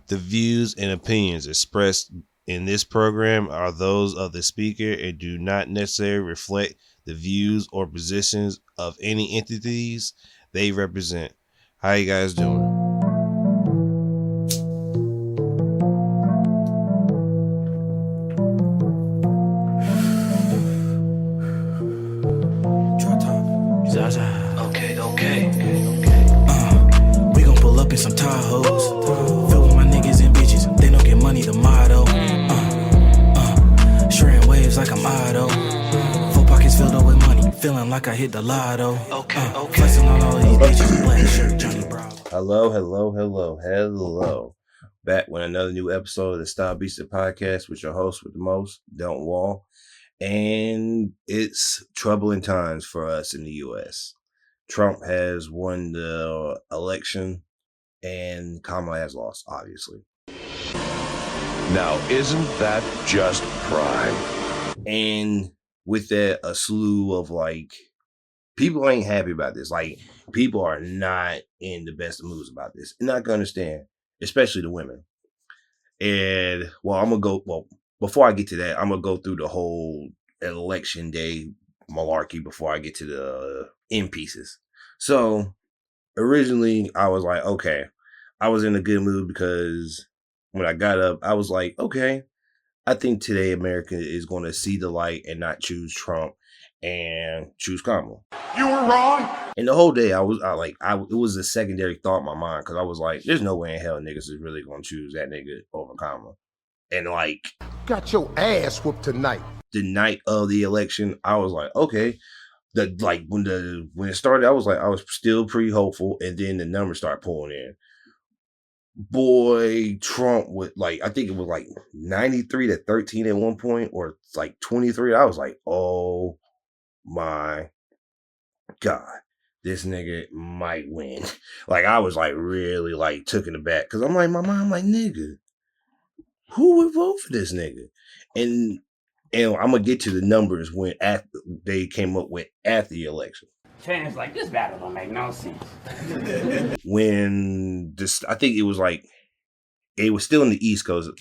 The views and opinions expressed in this program are those of the speaker and do not necessarily reflect the views or positions of any entities they represent. How you guys doing? DropTop. Zaza. Okay. We gon' pull up in some Tahoes. Fill with my niggas and bitches. They don't get money, the motto. Shredding waves like I'm Otto. Full pockets filled up with money. Feeling like I hit the lotto. Okay. Flexing on all these bitches. Black shirt, Johnny Bravo. Hello. Back with another new episode of the StyleBeasting podcast with your host with the most, Don't Wall. And it's troubling times for us in the U.S. Trump has won the election and Kamala has lost, obviously. Now, isn't that just prime? And with that, a slew of people ain't happy about this. People are not in the best of moods about this. And I can understand, especially the women. And before I get to that, I'm going to go through the whole election day malarkey before I get to the end pieces. So originally I was like, okay, I was in a good mood because when I got up, I was like, okay, I think today America is going to see the light and not choose Trump and choose Kamala. You were wrong. And the whole day it was a secondary thought in my mind because I was like, there's no way in hell niggas is really going to choose that nigga over Kamala. And got your ass whooped tonight. The night of the election, I was like, okay. When it started, I was still pretty hopeful, and then the numbers start pulling in. Boy, Trump would I think it was 93-13 at one point, or 23. I was like, oh my God, this nigga might win. I was really taken aback because I'm like, my mind, nigga, who would vote for this nigga? And I'm gonna get to the numbers they came up with after the election. Chance this battle don't make no sense. I think it was it was still in the East Coast.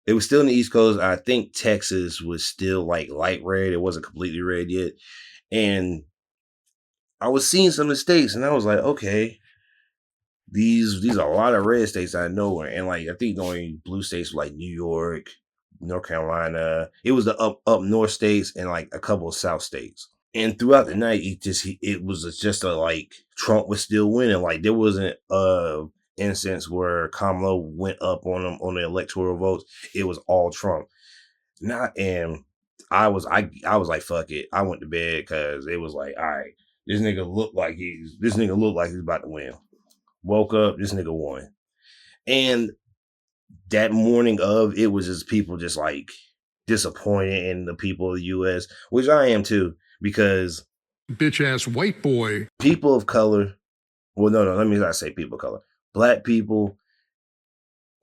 It was still in the East Coast. I think Texas was still light red. It wasn't completely red yet. And I was seeing some of the states and I was like, okay, these are a lot of red states out of nowhere. And I think the only blue states were New York, North Carolina. It was the up north states and a couple of south states. And throughout the night, it was just Trump was still winning. There wasn't a instance where Kamala went up on them on the electoral votes. It was all Trump. And I was like, fuck it. I went to bed because it was all right, this nigga looked like he's about to win. Woke up, this nigga won. And that morning it was just people just disappointed in the people of the U.S., which I am too, because Bitch ass white boy. people of color, well, no, let me not say people of color. Black people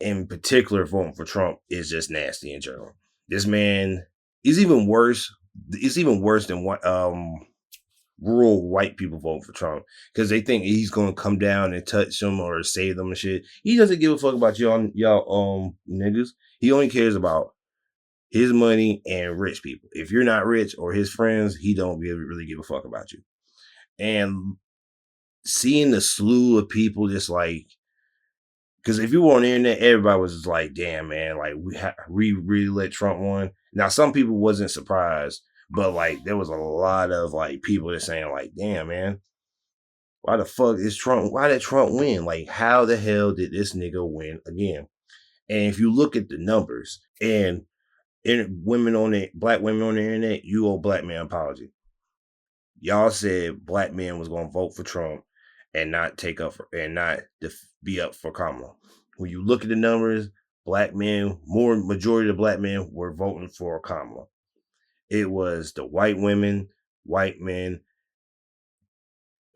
in particular voting for Trump is just nasty in general. This man is even worse. It's even worse than what rural white people voting for Trump because they think he's gonna come down and touch them or save them and shit. He doesn't give a fuck about y'all niggas. He only cares about his money and rich people. If you're not rich or his friends, he don't really give a fuck about you. And seeing the slew of people just because if you were on the internet, everybody was just damn, man, we really let Trump win. Now, some people wasn't surprised, but there was a lot of people that saying damn, man, why the fuck is Trump? Why did Trump win? How the hell did this nigga win again? And if you look at the numbers and black women on the internet, you owe black man an apology. Y'all said black men was gonna vote for Trump and not be up for Kamala. When you look at the numbers, majority of black men were voting for Kamala. It was the white women, white men,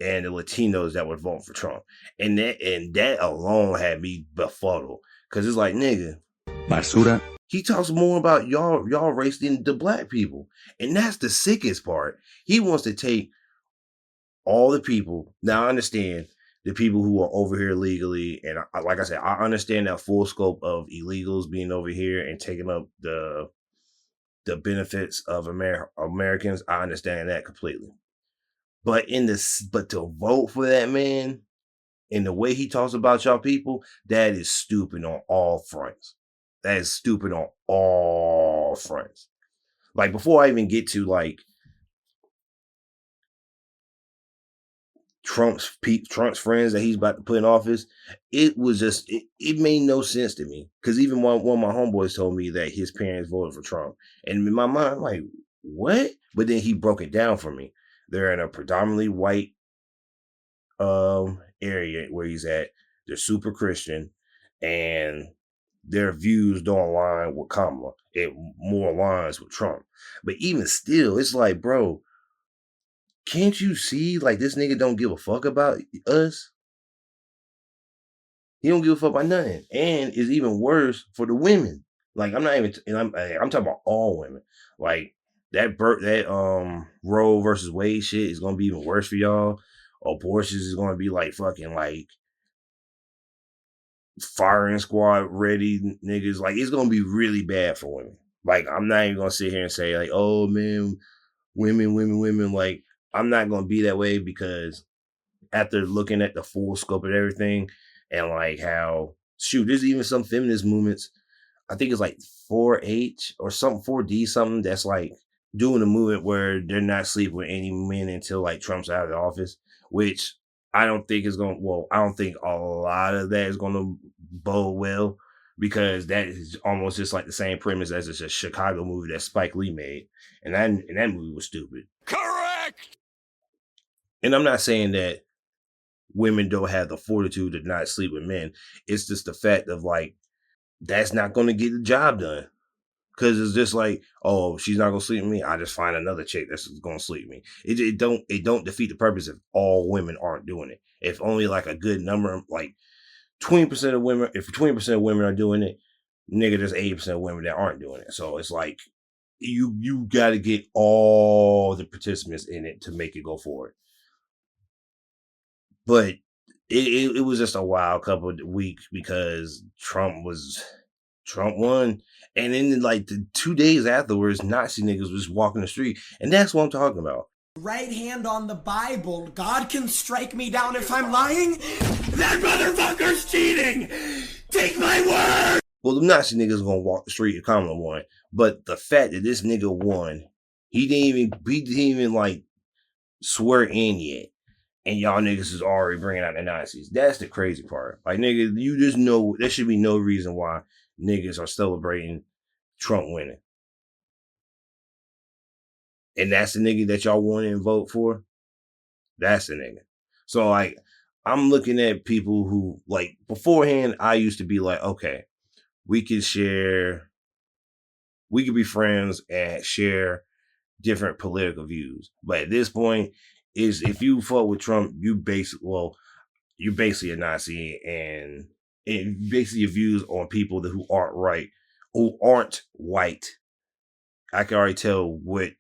and the Latinos that were voting for Trump. And that alone had me befuddled. Because it's nigga, Basura. he talks more about y'all race than the black people. And that's the sickest part. He wants to take all the people. Now, I understand the people who are over here legally. And like I said, I understand that full scope of illegals being over here and taking up the benefits of Americans. I understand that completely. But to vote for that man and the way he talks about y'all people, that is stupid on all fronts. That is stupid on all fronts. Like, before I even get to like Trump's friends that he's about to put in office, it was just it made no sense to me. Because even one of my homeboys told me that his parents voted for Trump, and in my mind, I'm like, what? But then he broke it down for me. They're in a predominantly white area where he's at. They're super Christian, and their views don't align with Kamala. It more aligns with Trump. But even still, it's like, bro, can't you see, like, this nigga don't give a fuck about us? He don't give a fuck about nothing. And it's even worse for the women. Like, I'm not even, and I'm talking about all women. Like, that Roe versus Wade shit is gonna be even worse for y'all. Abortions is gonna be like fucking like firing squad ready niggas. Like, it's gonna be really bad for women. Like, I'm not even gonna sit here and say like, oh man, women. Like, I'm not gonna be that way, because after looking at the full scope of everything, and like how, shoot, there's even some feminist movements. I think it's like 4H or something, 4D something, that's like doing a movement where they're not sleeping with any men until like Trump's out of the office, which I don't think is going to, well, I don't think a lot of that is going to bode well, because that is almost just like the same premise as a Chicago movie that Spike Lee made. And that movie was stupid. Correct! And I'm not saying that women don't have the fortitude to not sleep with men. It's just the fact of like, that's not going to get the job done. Because it's just like, oh, she's not going to sleep with me, I just find another chick that's going to sleep with me. It don't defeat the purpose if all women aren't doing it. If only like a good number, like 20% of women, if 20% of women are doing it, nigga, there's 80% of women that aren't doing it. So it's like, you got to get all the participants in it to make it go forward. But it was just a wild couple of weeks, because Trump won. And then like the 2 days afterwards, Nazi niggas was walking the street. And that's what I'm talking about. Right hand on the Bible. God can strike me down if I'm lying. That motherfucker's cheating. Take my word. Well, the Nazi niggas gonna walk the street if Kamala won. But the fact that this nigga won, he didn't even like swear in yet. And y'all niggas is already bringing out the Nazis. That's the crazy part. Like, nigga, you just know there should be no reason why niggas are celebrating Trump winning. And that's the nigga that y'all want to vote for? That's the nigga. So, like, I'm looking at people who, like, beforehand, I used to be like, okay, we could be friends and share different political views. But at this point, is if you fuck with Trump, you're basically a Nazi, and basically your views on people who aren't white. I can already tell what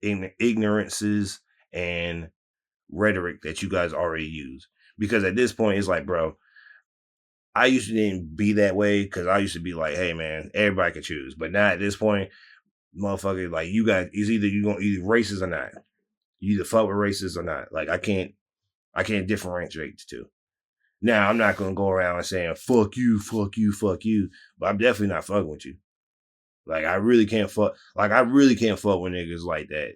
ignorances and rhetoric that you guys already use. Because at this point, it's like, bro, I used to didn't be that way, because I used to be like, hey man, everybody can choose. But now at this point, motherfucker, like, you guys, it's either you gonna either racist or not. You either fuck with racists or not. Like, I can't differentiate the two. Now, I'm not gonna go around saying fuck you, but I'm definitely not fucking with you. Like, I really can't fuck with niggas like that.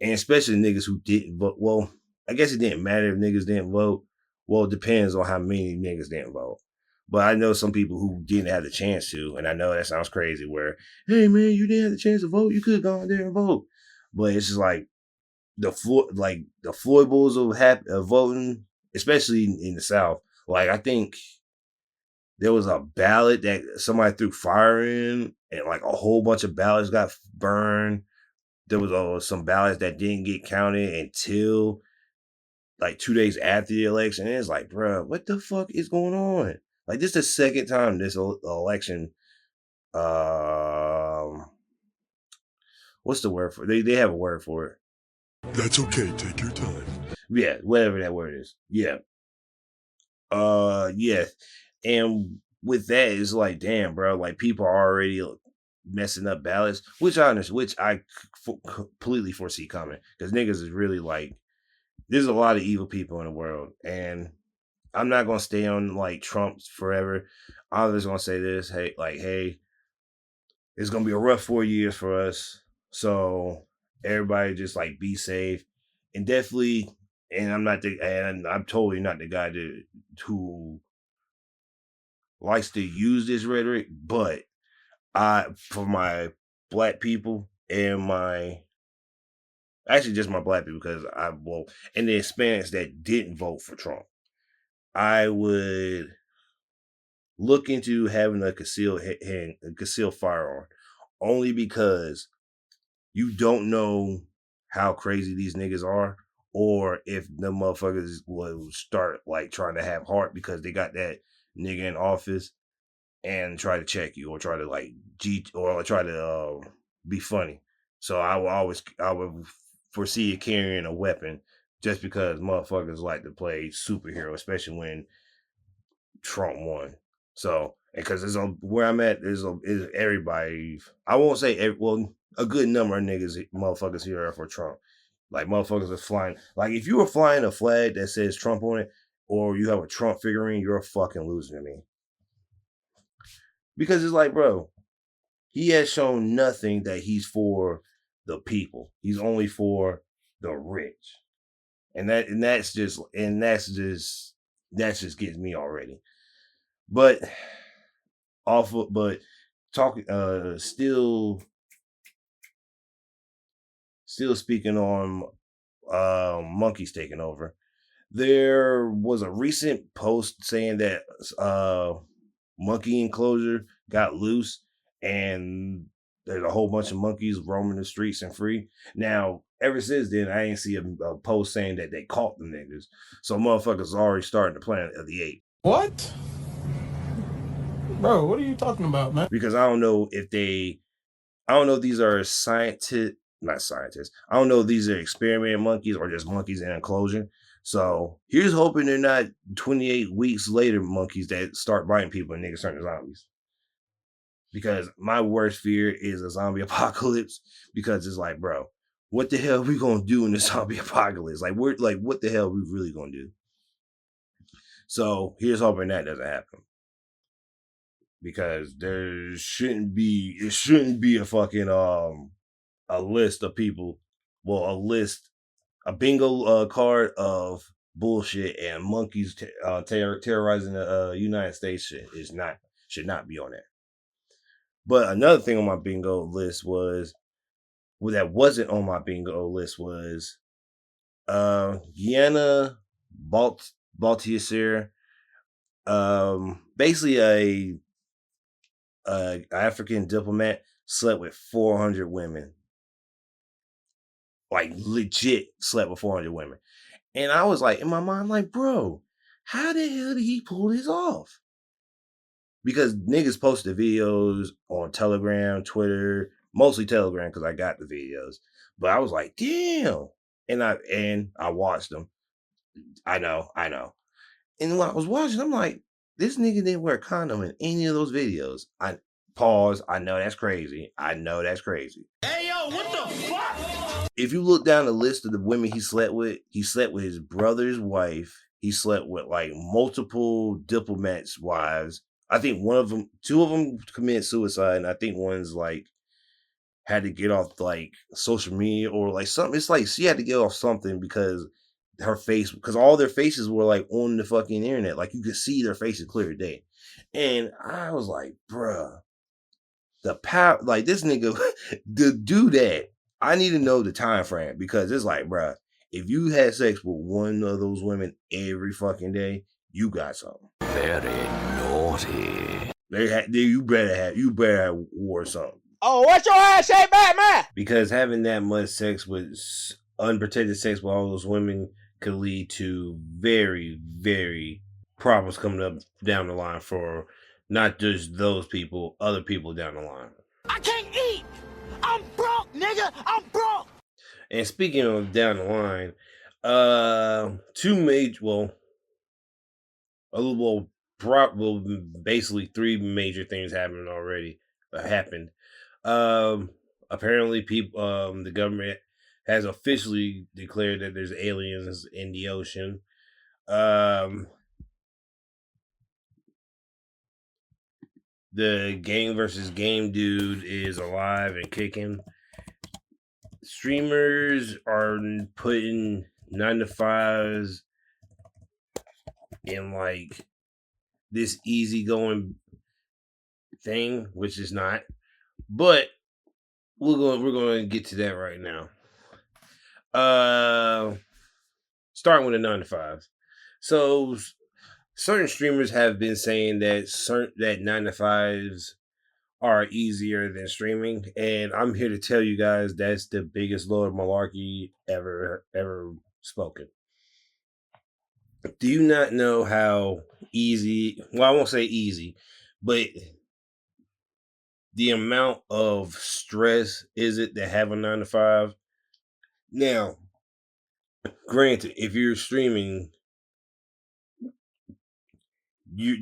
And especially niggas who didn't vote. Well, I guess it didn't matter if niggas didn't vote. Well, it depends on how many niggas didn't vote. But I know some people who didn't have the chance to, and I know that sounds crazy, where, hey man, you didn't have the chance to vote, you could have gone there and vote. But it's just like the foibles of voting, especially in the South. Like, I think there was a ballot that somebody threw fire in, and like a whole bunch of ballots got burned. There was some ballots that didn't get counted until like 2 days after the election. And it's like, bro, what the fuck is going on? Like, this is the second time this election, what's the word for it? They have a word for it. That's okay. Take your time. Yeah, whatever that word is. Yeah. Yeah. And with that, it's like, damn, bro, like people are already messing up ballots, which I understand, which I completely foresee coming, because niggas is really like, there's a lot of evil people in the world, and I'm not gonna stay on like Trump forever. I'm just gonna say this, hey, it's gonna be a rough 4 years for us. So everybody just like be safe, and definitely. And I'm totally not the guy who likes to use this rhetoric, but for my black people and actually just my black people, because and the Hispanics that didn't vote for Trump, I would look into having a concealed firearm, only because you don't know how crazy these niggas are, or if the motherfuckers will start like trying to have heart because they got that nigga in office and try to check you, or try to like cheat, or try to be funny. So I would foresee you carrying a weapon, just because motherfuckers like to play superhero, especially when Trump won. So, because where I'm at is everybody. I won't say a good number of motherfuckers here are for Trump. Like motherfuckers are flying. Like if you were flying a flag that says Trump on it, or you have a Trump figurine, you're a fucking loser to me. Because it's like, bro, he has shown nothing that he's for the people. He's only for the rich. And that's just gets me already. But talking still speaking on monkeys taking over. There was a recent post saying that monkey enclosure got loose, and there's a whole bunch of monkeys roaming the streets and free. Now, ever since then, I ain't see a post saying that they caught the niggas. So motherfuckers already starting the Planet of the Apes. What? Bro, what are you talking about, man? Because I don't know if these are not scientists. I don't know if these are experiment monkeys or just monkeys in enclosure. So here's hoping they're not 28 weeks later monkeys that start biting people and niggas turn to zombies. Because my worst fear is a zombie apocalypse, because it's like, bro, what the hell are we gonna do in the zombie apocalypse? Like, what the hell are we really gonna do? So here's hoping that doesn't happen. Because it shouldn't be a fucking a list of people, a bingo card of bullshit and monkeys terrorizing the United States should not be on there. But another thing on my bingo list that wasn't on my bingo list was Gianna Baltier, basically a African diplomat slept with 400 women. Like legit slept with 400 women. And I was like, in my mind, like, bro, how the hell did he pull this off? Because niggas posted videos on Telegram, Twitter, mostly Telegram, because I got the videos. But I was like, damn. And I watched them. I know. And when I was watching, I'm like, this nigga didn't wear a condom in any of those videos. I know that's crazy. Hey, yo, what the fuck? If you look down the list of the women he slept with his brother's wife. He slept with like multiple diplomats' wives. I think two of them committed suicide, and I think one's like had to get off like social media or like something. It's like she had to get off something because all their faces were like on the fucking internet. Like you could see their faces clear as day. And I was like, bruh, the power, like this nigga, to do that, I need to know the time frame, because it's like, bruh, if you had sex with one of those women every fucking day, you got something. Very naughty. You better have war something. Oh, what your ass say back, man? Because having that much unprotected sex with all those women could lead to very, very problems coming up down the line for not just those people, other people down the line. I can't eat. I'm broke, nigga. I'm broke. And speaking of down the line, two major, basically three major things happened. Um, Apparently, the government has officially declared that there's aliens in the ocean. The game versus game dude is alive and kicking. Streamers are putting 9 to 5s in like this easygoing thing, which is not. But we're going to get to that right now. Starting with the 9 to 5s. So certain streamers have been saying that 9 to 5s are easier than streaming, and I'm here to tell you guys that's the biggest load of malarkey ever spoken. Do you not know how easy? Well, I won't say easy, but the amount of stress is it to have a 9 to 5? Now, granted, if you're streaming,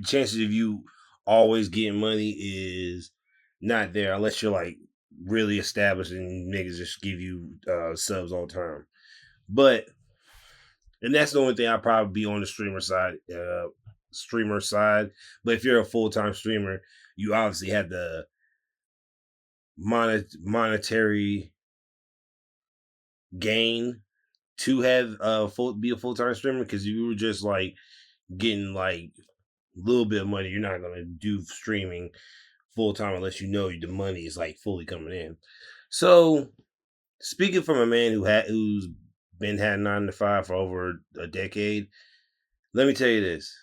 chances of you always getting money is not there unless you're like really established and niggas just give you subs all the time. And that's the only thing I'll probably be on the streamer side. But if you're a full-time streamer, you obviously have the monetary gain to have be a full-time streamer, because you were just like getting like a little bit of money, you're not gonna do streaming full-time unless you know the money is like fully coming in. So speaking from a man who's been had 9 to 5 for over a decade, let me tell you this: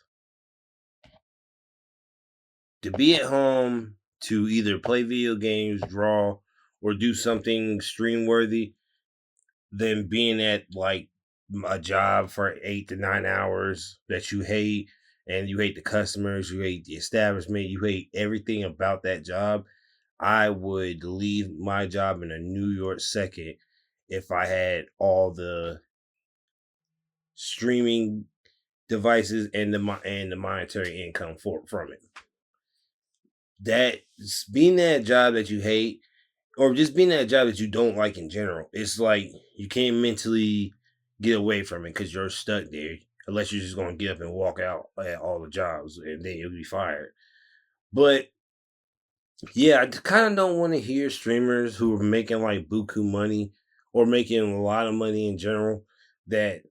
to be at home to either play video games, draw, or do something stream worthy, than being at like a job for 8 to 9 hours that you hate, and you hate the customers, you hate the establishment, you hate everything about that job. I would leave my job in a New York second if I had all the streaming devices and the monetary income from it. That being that job that you hate, or just being that job that you don't like in general, it's like you can't mentally get away from it because you're stuck there, unless you're just going to get up and walk out at all the jobs and then you'll be fired. But yeah, I kind of don't want to hear streamers who are making like buku money or making a lot of money in general that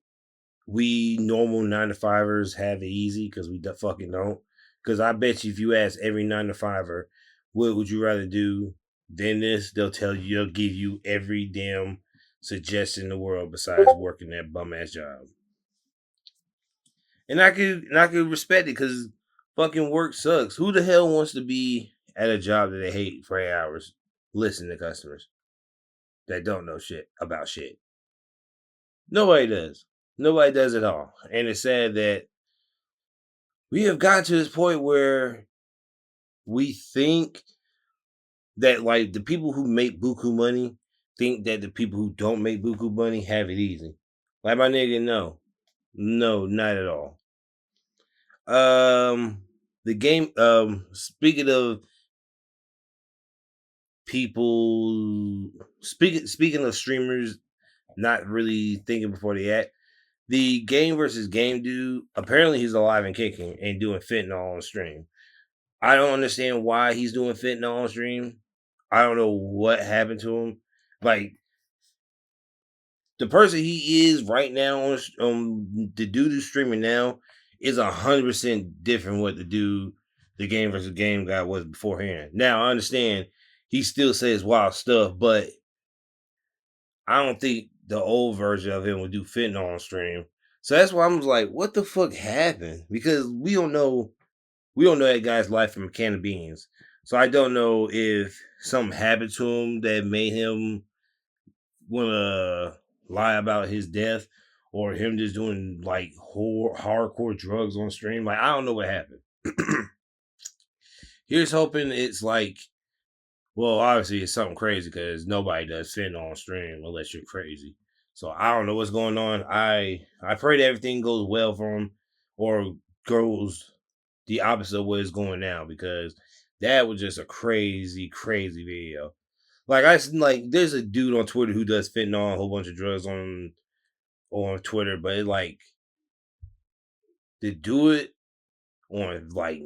we normal 9 to 5ers have it easy, because we fucking don't. Because I bet you if you ask every 9 to 5er, what would you rather do than this, they'll give you every damn suggestion in the world besides working that bum ass job. And I could respect it, because fucking work sucks. Who the hell wants to be at a job that they hate for 8 hours, listening to customers that don't know shit about shit? Nobody does. Nobody does at all. And it's sad that we have gotten to this point where we think that like the people who make buku money think that the people who don't make buku money have it easy. Like, my nigga, no, not at all. The game. Speaking of people, speaking of streamers not really thinking before they act, the game versus game dude, apparently he's alive and kicking and doing fentanyl on stream. I don't understand why he's doing fentanyl on stream. I don't know what happened to him. Like, the person he is right now on the dude who's streaming now is 100% different what the game versus game guy was beforehand. Now I understand he still says wild stuff, but I don't think the old version of him would do fentanyl on stream. So that's why I'm like, what the fuck happened? Because we don't know that guy's life from a can of beans. So I don't know if something happened to him that made him want to lie about his death, or him just doing like hardcore drugs on stream. Like, I don't know what happened. Here's hoping it's like, well, obviously it's something crazy, because nobody does fentanyl on stream unless you're crazy. So I don't know what's going on. I pray that everything goes well for him, or goes the opposite of what it's going now, because that was just a crazy, crazy video. Like there's a dude on Twitter who does fentanyl, a whole bunch of drugs on Twitter, but it like to do it on like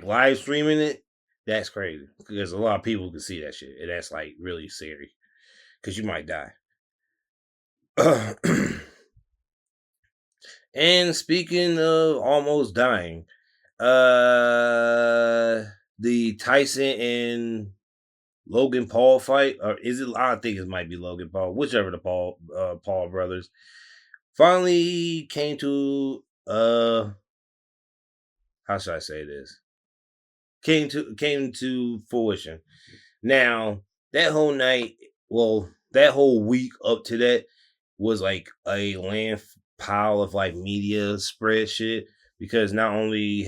live streaming it, that's crazy, because a lot of people can see that shit, and that's like really scary, because you might die. And speaking of almost dying, the Tyson and Logan Paul fight, or is it? I think it might be Logan Paul, whichever the Paul brothers, finally came to how should I say this? Came to fruition. Now that whole night, well, that whole week up to that was like a land pile of like media spread shit, because not only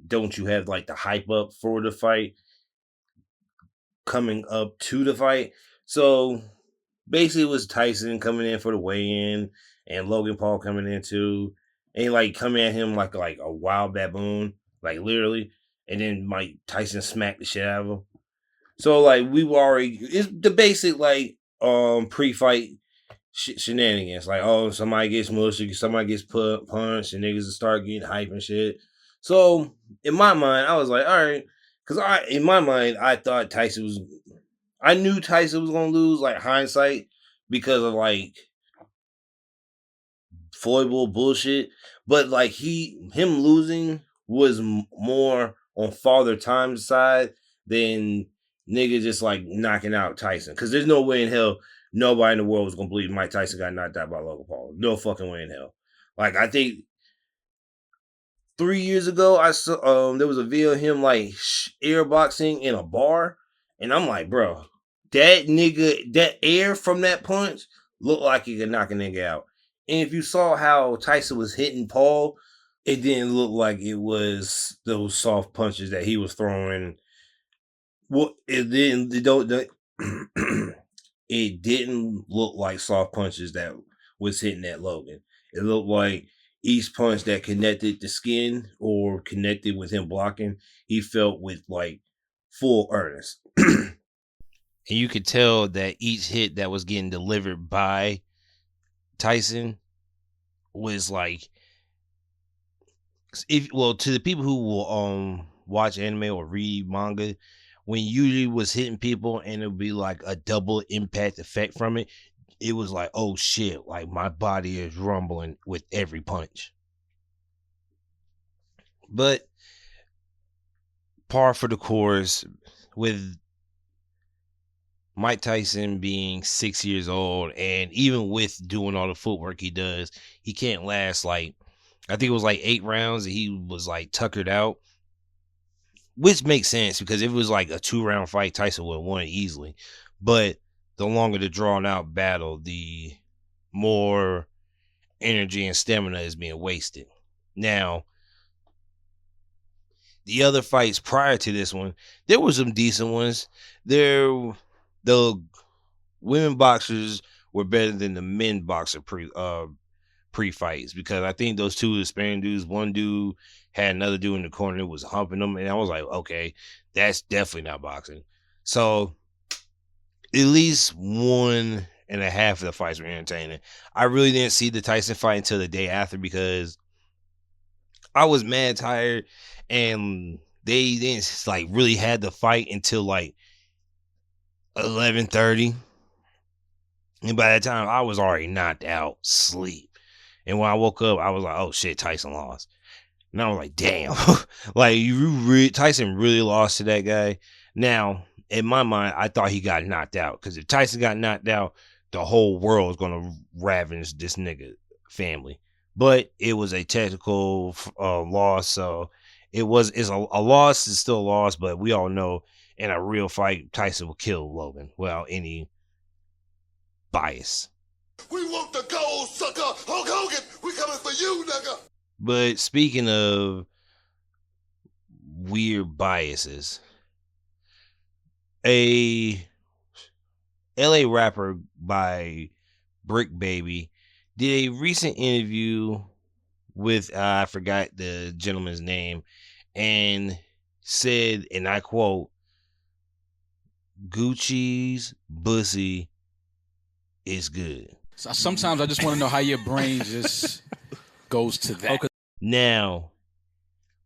don't you have like the hype up for the fight coming up to the fight, so basically it was Tyson coming in for the weigh-in and Logan Paul coming in too, and like coming at him like a wild baboon, like literally, and then Mike Tyson smacked the shit out of him. So like we were already, it's the basic like pre-fight shenanigans. Like, oh, somebody gets mushed, somebody gets punched, and niggas will start getting hype and shit. So in my mind, I was like, all right, because in my mind I thought I knew Tyson was gonna lose, like hindsight, because of like foible bullshit. But like him losing was more on Father Time's side than nigga just like knocking out Tyson. Because there's no way in hell nobody in the world was gonna believe Mike Tyson got knocked out by Logan Paul. No fucking way in hell. Like, I think 3 years ago I saw there was a video of him like airboxing in a bar, and I'm like, bro, that nigga, that air from that punch looked like he could knock a nigga out. And if you saw how Tyson was hitting Paul, it didn't look like it was those soft punches that he was throwing. Well, it didn't. It didn't look like soft punches that was hitting at Logan. It looked like each punch that connected the skin or connected with him blocking, he felt with like full earnest. And you could tell that each hit that was getting delivered by Tyson was like, to the people who will watch anime or read manga, when usually was hitting people and it would be like a double impact effect from it, it was like, oh shit, like my body is rumbling with every punch. But par for the course, with Mike Tyson being 6 years old, and even with doing all the footwork he does, he can't last like, I think it was like 8 rounds and he was like tuckered out. Which makes sense, because if it was like a 2-round fight, Tyson would have won it easily. But the longer the drawn out battle, the more energy and stamina is being wasted. Now, the other fights prior to this one, there were some decent ones. The women boxers were better than the men boxer pre-fights, because I think those two Hispanic dudes, one dude had another dude in the corner that was humping them, and I was like, okay, that's definitely not boxing. So at least 1.5 of the fights were entertaining. I really didn't see the Tyson fight until the day after, because I was mad tired, and they didn't like really had the fight until like 11:30, and by that time I was already knocked out, sleep. And when I woke up, I was like, oh shit, Tyson lost. And I was like, damn. Like, Tyson really lost to that guy. Now, in my mind, I thought he got knocked out, because if Tyson got knocked out, the whole world is going to ravage this nigga family. But it was a technical loss, so it's a loss. It's still a loss, but we all know in a real fight, Tyson will kill Logan without any bias. We want the gold, sucker! Hulk Hogan, we coming for you, nigga! But speaking of weird biases, a LA rapper by Brick Baby, did a recent interview with I forgot the gentleman's name, and said, and I quote, Gucci's pussy is good. So sometimes I just want to know how your brain just goes to that. Okay. Now,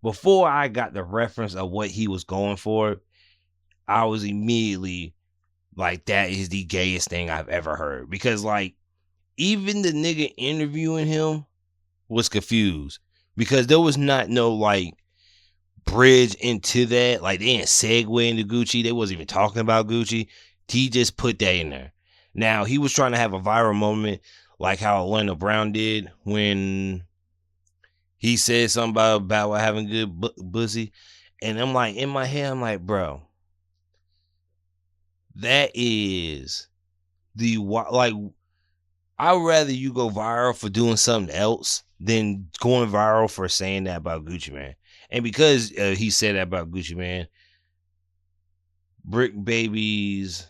before I got the reference of what he was going for, I was immediately like, that is the gayest thing I've ever heard. Because, like, even the nigga interviewing him was confused. Because there was not no, like, bridge into that. Like, they didn't segue into Gucci. They wasn't even talking about Gucci. He just put that in there. Now, he was trying to have a viral moment like how Orlando Brown did when he said something about having good pussy. And I'm like, in my head, I'm like, bro, that is the, like, I'd rather you go viral for doing something else than going viral for saying that about Gucci Mane. And because he said that about Gucci Mane, Brick Baby's,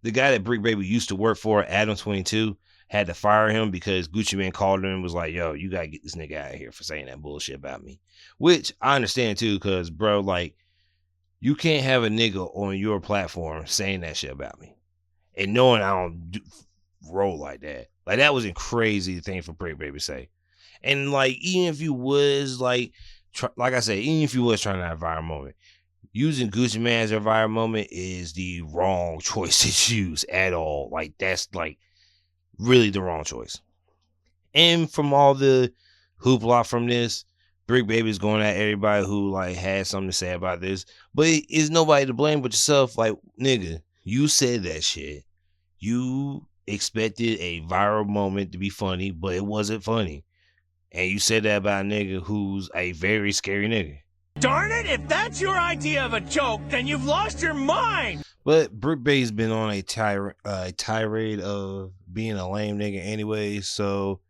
the guy that Brick Baby used to work for, Adam 22, had to fire him because Gucci Mane called him and was like, yo, you gotta get this nigga out of here for saying that bullshit about me. Which I understand too, because, bro, like, you can't have a nigga on your platform saying that shit about me and knowing I don't roll like that. Like, that was a crazy thing for Brick Baby to say. And, like, even if you was, like I said, even if you was trying to have a viral moment, using Gucci Mane as a viral moment is the wrong choice to choose at all. Like, that's, like, really the wrong choice. And from all the hoopla from this, Brick Baby's going at everybody who, like, had something to say about this. But it's nobody to blame but yourself. Like, nigga, you said that shit. You expected a viral moment to be funny, but it wasn't funny. And you said that about a nigga who's a very scary nigga. Darn it, if that's your idea of a joke, then you've lost your mind. But Brick Baby's been on a tirade of being a lame nigga anyway. So,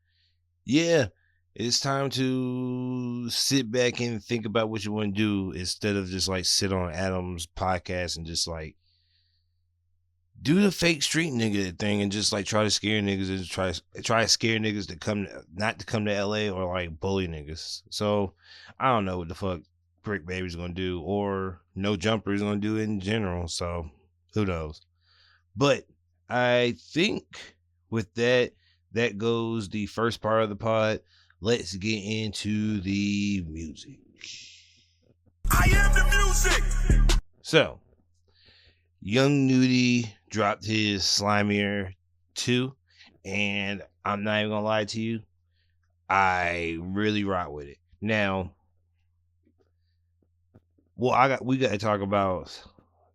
yeah, it's time to sit back and think about what you want to do instead of just, like, sit on Adam's podcast and just, like, do the fake street nigga thing and just, like, try to scare niggas and try to scare niggas to not to come to LA or, like, bully niggas. So I don't know what the fuck Brick Baby's gonna do, or No Jumper is gonna do in general. So who knows? But I think with that goes the first part of the pod. Let's get into the music. I am the music. So, Young Nudie dropped his Slimier 2, and I'm not even gonna lie to you, I really rock with it. Now, well, we gotta talk about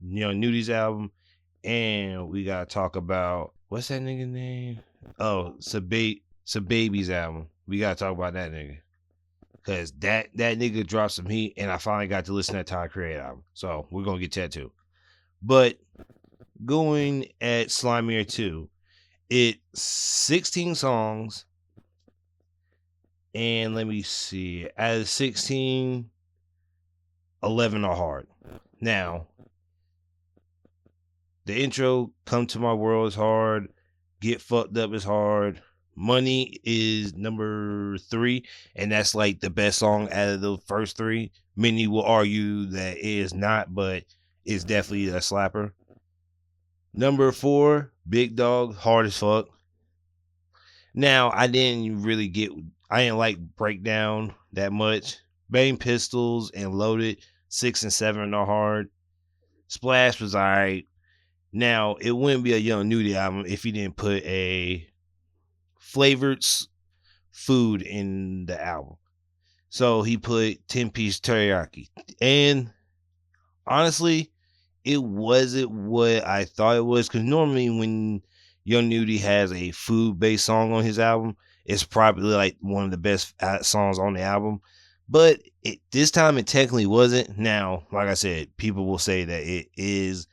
Young Nudie's album, and we gotta talk about, what's that nigga name? Oh, Baby's album. We gotta talk about that nigga, cause that nigga dropped some heat, and I finally got to listen to that Tyler Creator album. So we're gonna get to that too. But going at Slimier 2, it's 16 songs, and let me see, out of 16, 11 are hard. Now, the intro, Come to My World, is hard. Get Fucked Up is hard. Money is number 3, and that's, like, the best song out of the first 3. Many will argue that it is not, but it's definitely a slapper. Number 4, Big Dog, hard as fuck. Now, I didn't like Breakdown that much. Bang Pistols and Loaded, 6 and 7 are hard. Splash was alright. Now, it wouldn't be a Young Nudie album if he didn't put a flavored food in the album. So he put 10-piece teriyaki. And honestly, it wasn't what I thought it was, because normally when Young Nudie has a food-based song on his album, it's probably, like, one of the best songs on the album. But this time it technically wasn't. Now, like I said, people will say that it is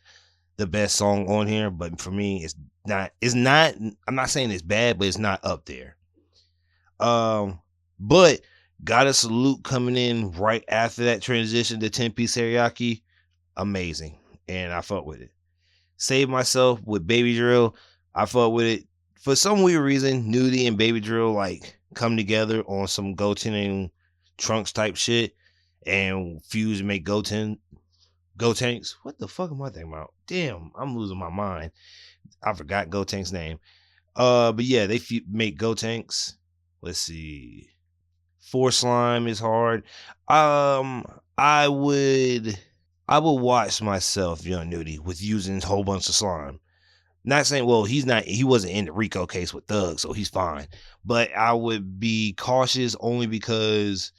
the best song on here, but for me, it's not. I'm not saying it's bad, but it's not up there. But Gotta Salute coming in right after that transition to 10-piece teriyaki, amazing, and I fuck with it. Save Myself with Baby Drill, I fuck with it. for some weird reason, Nudie and Baby Drill like come together on some Goten and Trunks type shit and fuse and make Gotenks. What the fuck am I thinking about? Damn, I'm losing my mind. I forgot Gotenk's name. But yeah, they make Gotenks. Let's see. Force Slime is hard. I would watch myself, Young Nudie, with using a whole bunch of slime. Not saying, well, he wasn't in the Rico case with Thug, so he's fine. But I would be cautious only because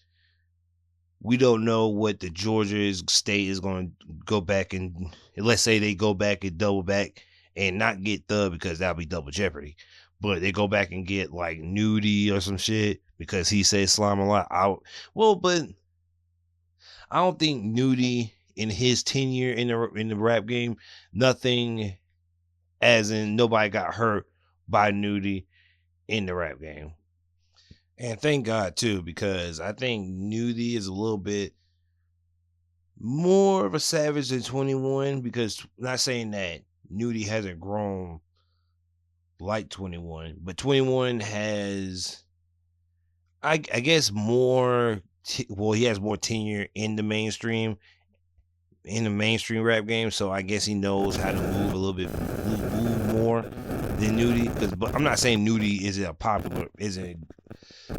we don't know what the Georgia state is going to go back and, let's say they go back and double back and not get Thug because that'll be double jeopardy. But they go back and get like Nudie or some shit because he says slime a lot. But I don't think Nudie in his tenure in the rap game, nothing as in nobody got hurt by Nudie in the rap game. And thank God too, because I think Nudie is a little bit more of a savage than 21, because not saying that Nudie hasn't grown like 21, but 21 has, I guess, more, he has more tenure in the mainstream rap game, so I guess he knows how to move a little bit more than Nudie. But I'm not saying Nudie isn't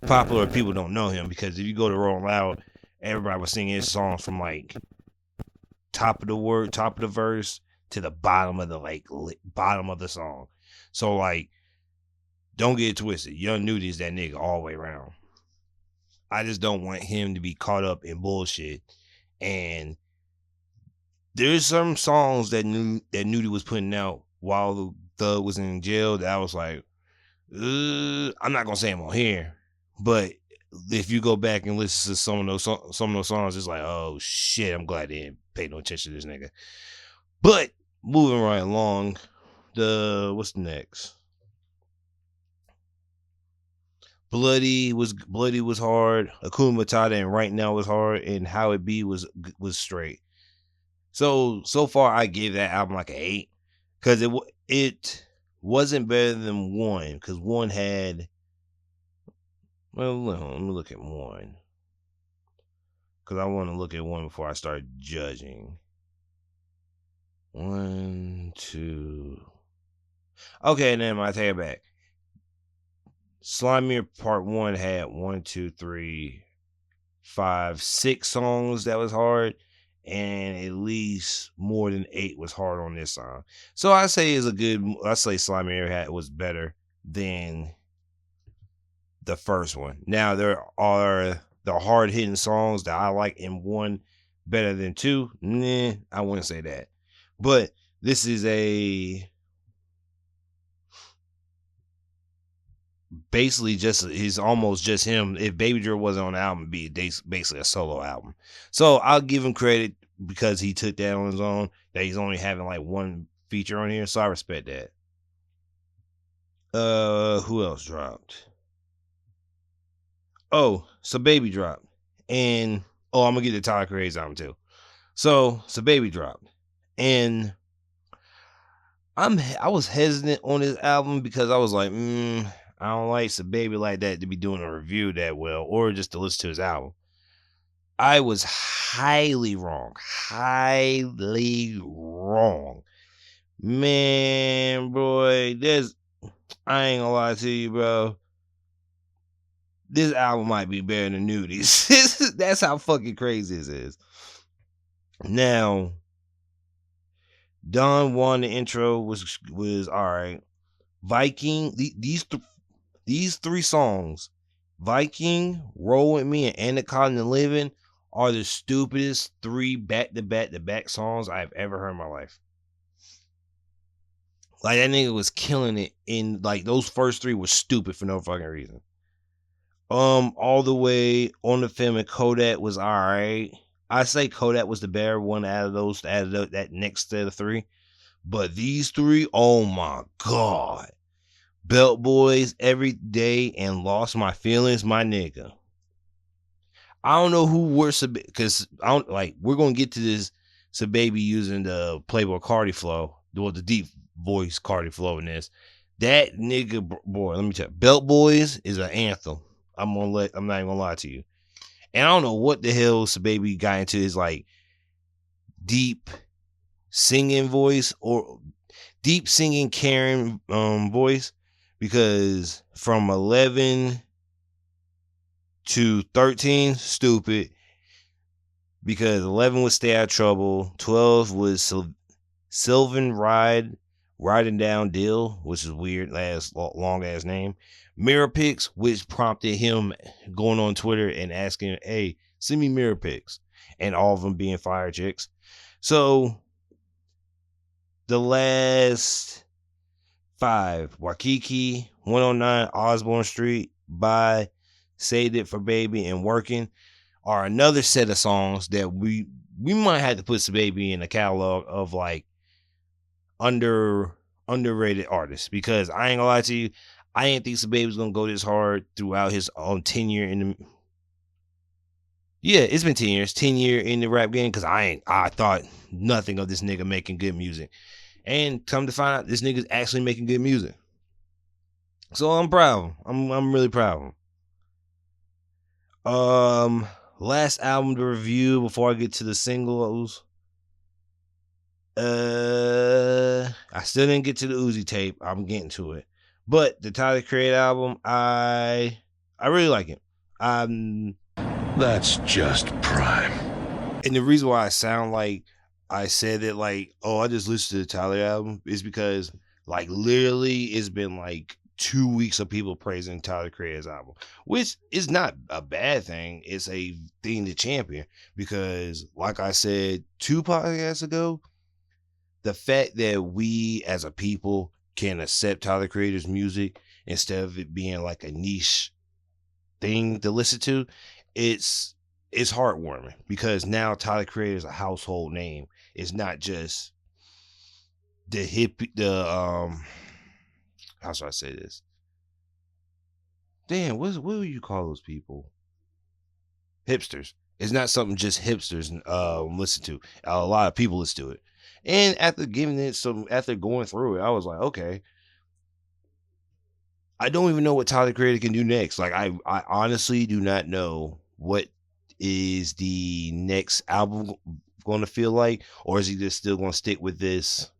popular, people don't know him, because if you go to Rolling Loud, everybody was singing his songs from like top of the verse to the bottom of the song. So like, don't get it twisted. Young Nudie is that nigga all the way around. I just don't want him to be caught up in bullshit. And there's some songs that Nudie was putting out while the Thug was in jail that I was like, I'm not gonna say I'm on here, but if you go back and listen to some of those songs, it's like, oh shit, I'm glad they didn't pay no attention to this nigga. But moving right along, what's next? Bloody was hard. Akuma Matata and Right Now was hard, and How It Be was straight. So far I gave that album like an 8, because it wasn't better than 1, because 1 had, well, let me look at 1, because I want to look at 1 before I start judging. 1, 2. Okay, then I take it back. Slime Mirror Part 1 had 1, 2, 3, 5, 6 songs that was hard, and at least more than 8 was hard on this song. So I say Slime Mirror was better than the first one. Now there are the hard hitting songs that I like in 1 better than 2. Nah, I wouldn't say that. But this is basically he's almost just him. If Baby Drill wasn't on the album, it'd be basically a solo album. So I'll give him credit because he took that on his own, that he's only having like 1 feature on here. So I respect that. Who else dropped? Oh, so Baby dropped. And I'm gonna get the Tyler Creator's album too. So Baby dropped. And I was hesitant on this album because I was like, I don't like Baby like that to be doing a review that well, or just to listen to his album. I was highly wrong. Man, boy, I ain't gonna lie to you, bro. This album might be better than Nudie's. That's how fucking crazy this is. Now, Don Juan, the intro was alright. Viking, these 3 songs, Viking, Roll With Me, and Anaconda Living, are the stupidest 3 back-to-back songs I've ever heard in my life. Like, that nigga was killing it in, like, those first 3 were stupid for no fucking reason. All the Way, On the Film, and Kodak was alright. I say Kodak was the better one out of that next set of 3. But these 3, oh my God. Belt Boys, Every Day, and Lost My Feelings, my nigga. I don't know who worse, because we're gonna get to this Baby using the Playboy Cardi flow, the deep voice Cardi flow in this. That nigga, boy, let me tell you, Belt Boys is an anthem. I'm not even gonna lie to you. And I don't know what the hell Baby got into his like deep singing voice or deep singing Karen voice, because from 11 to 13, stupid, because 11 was Stay Out of Trouble, 12 was Sylvan Riding Down Deal, which is weird, long ass name. Mirror pics, which prompted him going on Twitter and asking, hey, send me mirror pics, and all of them being fire chicks. So the last 5, Waikiki, 109 Osborne Street, Bye, Saved It for Baby, and Working, are another set of songs that we might have to put some Baby in the catalog of like underrated artists, because I ain't gonna lie to you, I ain't think Baby was gonna go this hard throughout his tenure in the. Yeah, it's been 10 years, 10 year in the rap game, because I thought nothing of this nigga making good music, and come to find out, this nigga's actually making good music. So I'm proud. I'm really proud of him. Last album to review before I get to the singles. I still didn't get to the Uzi tape. I'm getting to it. But the Tyler Creator album, I really like it. That's just prime. And the reason why I sound like I said that, like, oh, I just listened to the Tyler album, is because, like, literally it's been like 2 weeks of people praising Tyler Creator's album, which is not a bad thing. It's a thing to champion, because, like I said 2 podcasts ago, the fact that we as a people can accept Tyler Creator's music instead of it being like a niche thing to listen to, it's heartwarming, because now Tyler Creator is a household name. It's not just the how should I say this? Damn, what do you call those people? Hipsters. It's not something just hipsters listen to. A lot of people listen to it. And after going through it, I was like, okay, I don't even know what Tyler Creator can do next. Like, I honestly do not know what is the next album going to feel like, or is he just still going to stick with this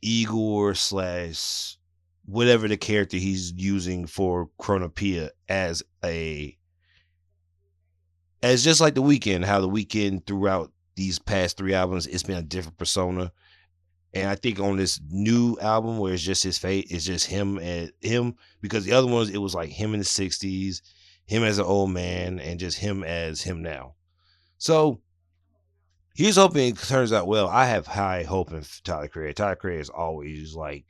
Igor / whatever the character he's using for Chronopia as just like The Weeknd, how The Weeknd throughout these past 3 albums, it's been a different persona. And I think on this new album, where it's just his fate, it's just him and him, because the other ones, it was like him in the 60s, him as an old man, and just him as him now. So here's hoping it turns out well. I have high hope in Tyler Creator. Tyler Creator is always like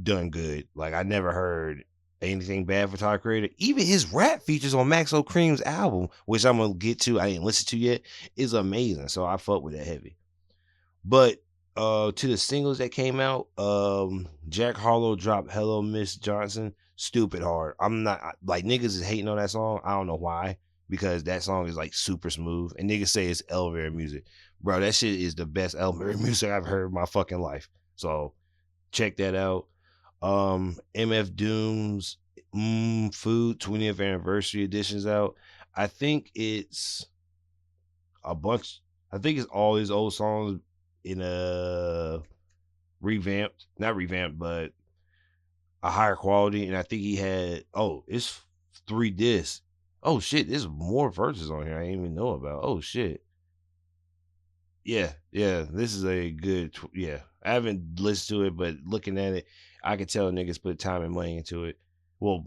done good. Like, I never heard anything bad for Tyler Creator. Even his rap features on Maxo Cream's album, which I'm gonna get to, I didn't listen to yet, is amazing. So I fuck with that heavy. But to the singles that came out, Jack Harlow dropped Hello Miss Johnson, stupid hard. I'm not, like, niggas is hating on that song. I don't know why, because that song is like super smooth, and niggas say it's elevator music. Bro, that shit is the best elevator music I've heard in my fucking life. So check that out. MF Doom's Food 20th anniversary edition's out. I think it's all his old songs in a not revamped, but a higher quality. And I think he had, it's 3 discs. Oh shit, there's more verses on here I didn't even know about. Oh shit. Yeah, this is a good, I haven't listened to it, but looking at it, I can tell niggas put time and money into it. Well,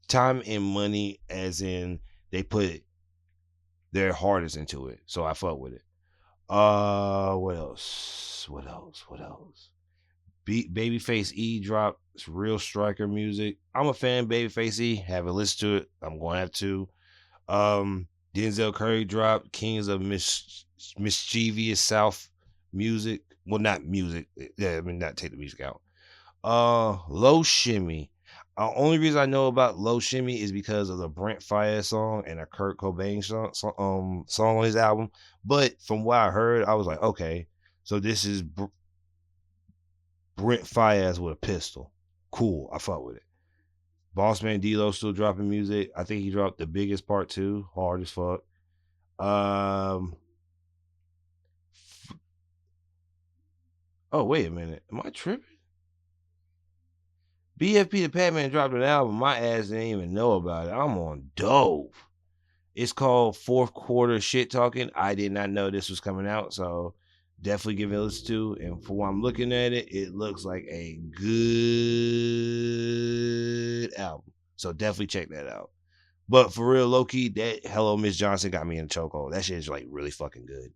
time and money as in they put their hardest into it. So I fuck with it. What else? Babyface E dropped Real Striker music. I'm a fan of Babyface E. Haven't listened to it. I'm going to have to. Denzel Curry dropped Kings of Mischievous South music. Well, not music. Yeah, I mean, not take the music out. Low Shimmy. Only reason I know about Low Shimmy is because of the Brent Faiyaz song and a Kurt Cobain song on his album. But from what I heard, I was like, okay, so this is Brent Fayez with a pistol. Cool. I fuck with it. Bossman D-Lo still dropping music. I think he dropped The Biggest Part 2. Hard as fuck. Oh, wait a minute. Am I tripping? BFP the Patman dropped an album. My ass didn't even know about it. I'm on dope. It's called Fourth Quarter Shit Talking. I did not know this was coming out, so definitely give it a listen to. And for what I'm looking at it, it looks like a good album. So definitely check that out. But for real, low-key, that Hello Miss Johnson got me in a chokehold. That shit is like really fucking good.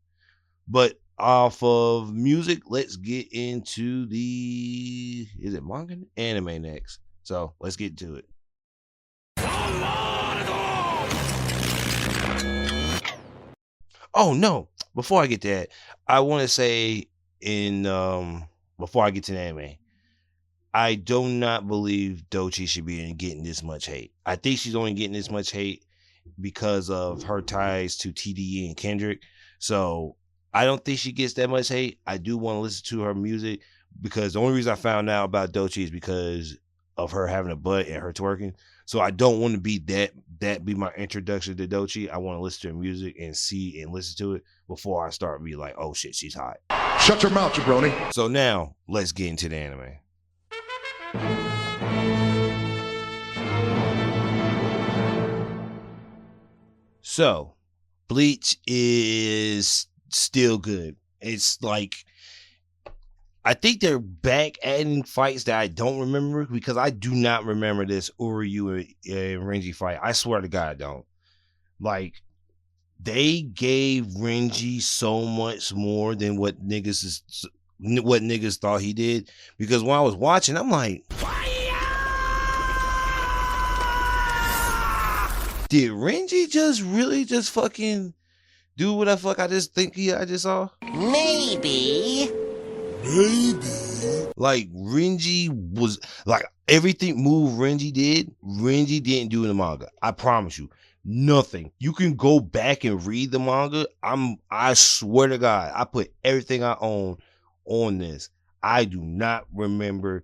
But off of music, let's get into the, is it manga? Anime next. So let's get to it. Oh no! Before I get to that, I want to say before I get to the anime, I do not believe Ducee should be getting this much hate. I think she's only getting this much hate because of her ties to TDE and Kendrick. So I don't think she gets that much hate. I do want to listen to her music because the only reason I found out about Ducee is because of her having a butt and her twerking. So I don't want to be that be my introduction to Ducee. I want to listen to her music and see and listen to it before I start be like, oh shit, she's hot. Shut your mouth, jabroni. So now let's get into the anime. So Bleach is still good. It's like, I think they're back adding fights that I don't remember because I do not remember this Uryu and Renji fight. I swear to God I don't. Like, they gave Renji so much more than what niggas thought he did. Because when I was watching, I'm like, did Renji just fucking do what the fuck I just saw? Maybe. Like, Renji was like, everything move Renji didn't do in the manga. I promise you. Nothing. You can go back and read the manga. I swear to God, I put everything I own on this. I do not remember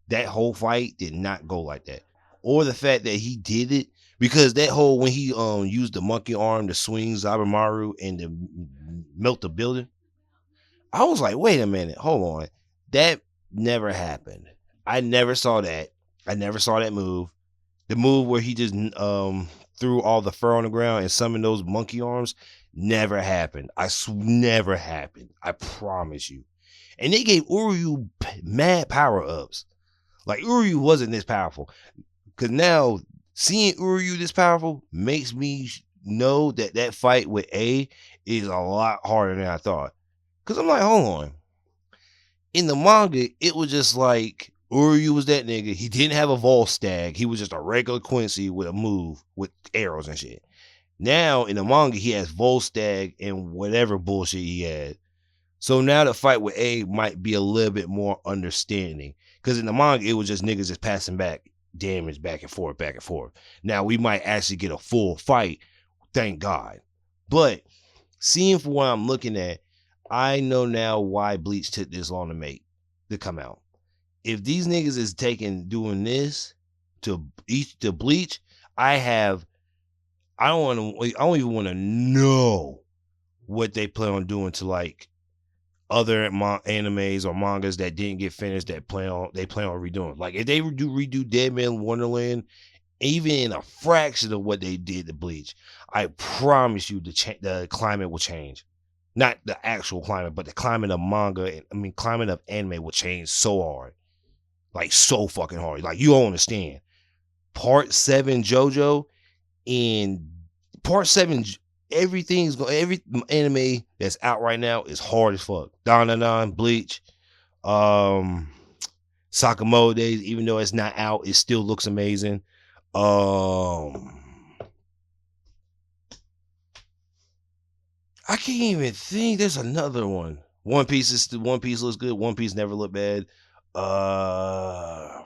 that whole fight did not go like that. Or the fact that he did it, because that whole, when he used the monkey arm to swing Zabumaru and to melt the building, I was like, wait a minute, hold on. That never happened. I never saw that. I never saw that move. The move where he just threw all the fur on the ground and summoned those monkey arms never happened. Never happened. I promise you. And they gave Uryu mad power-ups. Like, Uryu wasn't this powerful. Because now, seeing Uryu this powerful makes me know that that fight with A is a lot harder than I thought. Because I'm like, hold on. In the manga, it was just like, Uryu was that nigga. He didn't have a Volstagg. He was just a regular Quincy with a move with arrows and shit. Now, in the manga, he has Volstagg and whatever bullshit he had. So now the fight with A might be a little bit more understanding. Because in the manga, it was just niggas just passing back damage back and forth, back and forth. Now, we might actually get a full fight. Thank God. But seeing for what I'm looking at, I know now why Bleach took this long to come out. If these niggas is doing this to Bleach, I don't even want to know what they plan on doing to like other animes or mangas that didn't get finished that they plan on redoing. Like, if they redo Dead Man Wonderland, even in a fraction of what they did to Bleach, I promise you the climate will change. Not the actual climate, but the climate of manga, climate of anime will change so hard. Like, so fucking hard. Like, you don't understand. Part 7 JoJo and Part 7, every anime that's out right now is hard as fuck. Don, Bleach, Sakamoto Days, even though it's not out, it still looks amazing. I can't even think. There's another one. One Piece looks good. One Piece never looked bad.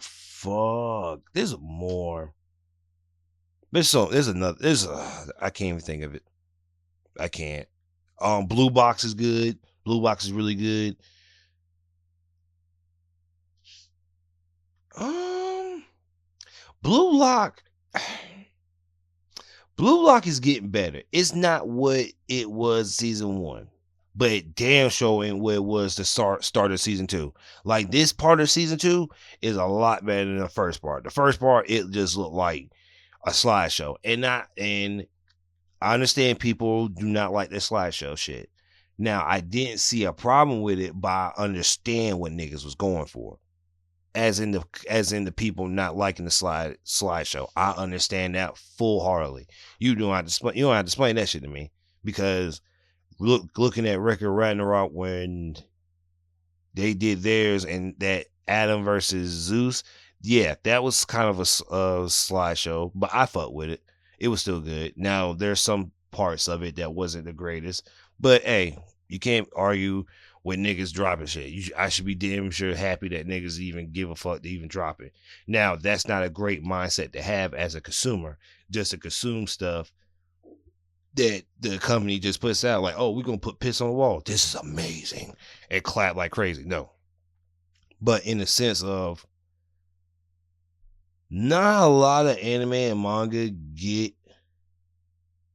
Fuck. There's more. I can't even think of it. I can't. Blue Box is good. Blue Box is really good. Blue Lock. Blue Lock is getting better. It's not what it was season 1, but it damn sure ain't what it was the start of season 2. Like, this part of season 2 is a lot better than the first part. The first part, it just looked like a slideshow, and I understand people do not like the slideshow shit. Now, I didn't see a problem with it, but I understand what niggas was going for. As in the people not liking the slideshow. I understand that full-heartedly. You don't have to explain that shit to me, because looking at Record Ragnarok when they did theirs and that Adam versus Zeus, yeah, that was kind of a slideshow, but I fucked with it. It was still good. Now, there's some parts of it that wasn't the greatest, but hey, you can't argue with niggas dropping shit. I should be damn sure happy that niggas even give a fuck to even drop it. Now, that's not a great mindset to have as a consumer, just to consume stuff that the company just puts out like, oh, we're going to put piss on the wall. This is amazing. And clap like crazy. No. But in the sense of, not a lot of anime and manga get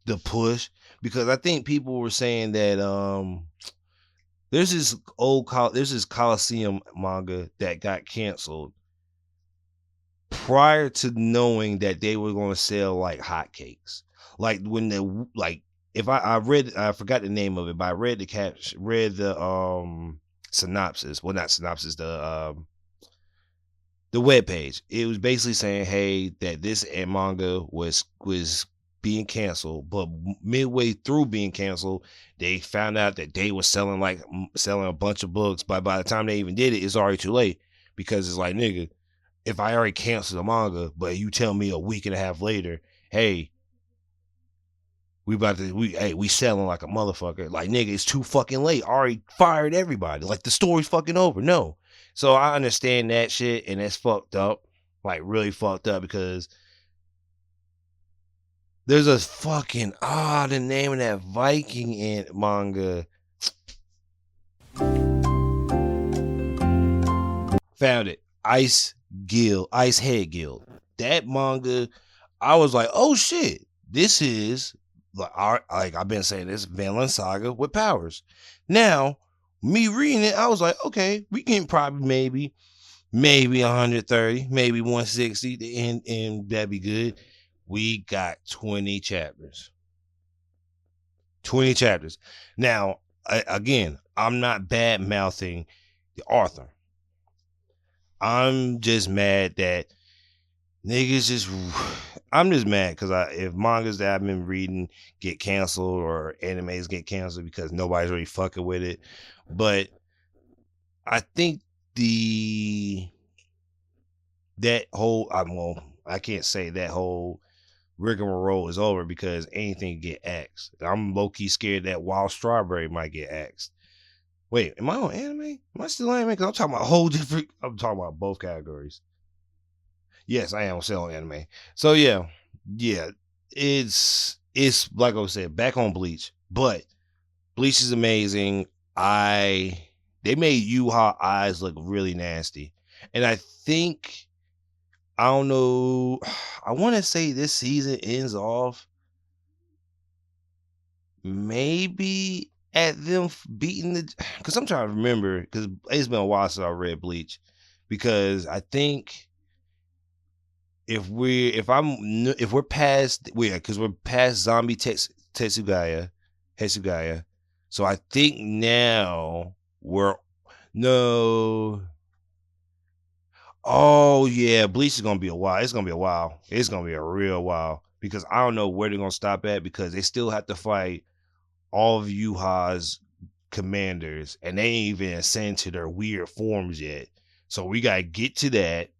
the push, because I think people were saying that there's this Coliseum manga that got canceled prior to knowing that they were going to sell like hotcakes. Like, when if I forgot the name of it, but I read the synopsis. Well, not synopsis, the webpage. It was basically saying, hey, that this manga was being canceled, but midway through being canceled, they found out that they were selling a bunch of books. But by the time they even did it, it's already too late, because it's like, nigga, if I already canceled the manga, but you tell me a week and a half later, hey, we selling like a motherfucker. Like, nigga, it's too fucking late. I already fired everybody. Like, the story's fucking over. No. So I understand that shit, and that's fucked up. Like, really fucked up, because there's a fucking, the name of that Viking manga. Found it. Ice Head Guild. That manga, I was like, oh shit, this is like I've been saying, this Vinland Saga with powers. Now, me reading it, I was like, okay, we can probably maybe 130, maybe 160, and that'd be good. We got 20 chapters. 20 chapters. Now, again, I'm not bad mouthing the author. I'm just mad that I'm just mad because if mangas that I've been reading get canceled, or animes get canceled because nobody's really fucking with it. But I think I can't say that whole rigmarole is over, because anything get axed. I'm low-key scared that Wild Strawberry might get axed. Wait, am I on anime? Am I still on anime? Because I'm talking about I'm talking about both categories. Yes, I am still on anime. So yeah, it's like I said, back on Bleach, but Bleach is amazing. They made Yuha eyes look really nasty, and I think, I don't know, I want to say this season ends off maybe at them beating because I'm trying to remember, because it's been a while since I read Bleach, because I think because we're past zombie Hetsugaya, so I think now oh yeah, Bleach is gonna be a while. It's gonna be a while. It's gonna be a real while, because I don't know where they're gonna stop at, because they still have to fight all of Yuha's commanders, and they ain't even ascend to their weird forms yet. So we gotta get to that.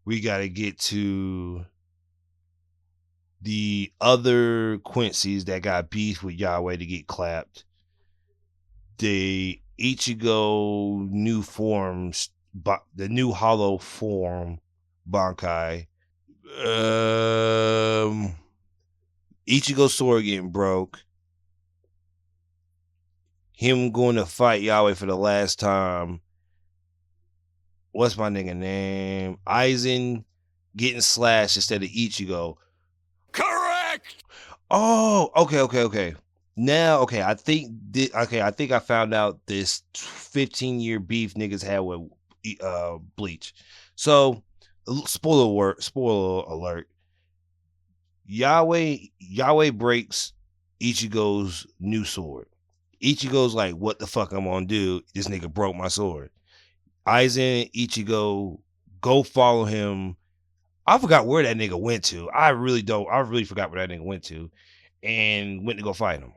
We gotta get to the other Quincy's that got beef with Yahweh to get clapped. The Ichigo new forms, the new hollow form Bankai. Ichigo's sword getting broke. Him going to fight Yahweh for the last time. what's my nigga name? Aizen getting slashed instead of Ichigo. Correct! Oh, okay. Now, I think I found out this 15-year beef niggas had with Bleach. So, spoiler alert. Yahweh breaks Ichigo's new sword. Ichigo's like, what the fuck I'm gonna do? This nigga broke my sword. Aizen, Ichigo, go follow him. I forgot where that nigga went to. I really forgot where that nigga went to. And went to go fight him.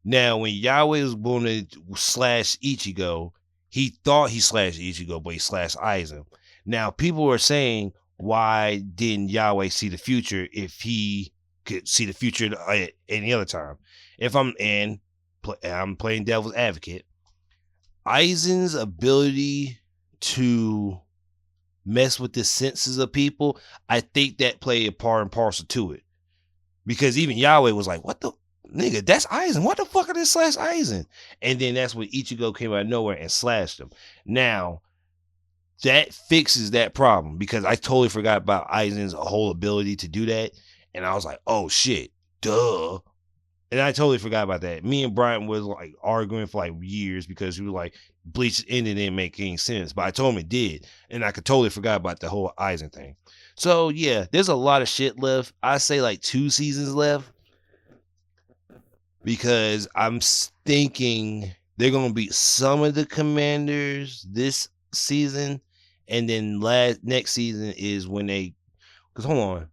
Now, when Yahweh was going to slash Ichigo, he thought he slashed Ichigo, but he slashed Aizen. Now, people are saying, why didn't Yahweh see the future if he could see the future at any other time? If I'm playing devil's advocate, Aizen's ability to mess with the senses of people, I think that played a part and parcel to it. Because even Yahweh was like, what the nigga, that's Aizen. What the fuck are this slash Aizen? And then that's when Ichigo came out of nowhere and slashed him. Now, that fixes that problem because I totally forgot about Aizen's whole ability to do that. And I was like, oh shit, duh. And I totally forgot about that. Me and Brian was like arguing for like years because we were like, Bleach ending didn't make any sense. But I told him it did. And I could totally forgot about the whole Aizen thing. So yeah, there's a lot of shit left. I say like 2 seasons left. Because I'm thinking they're going to beat some of the commanders this season. And then next season is when because hold on.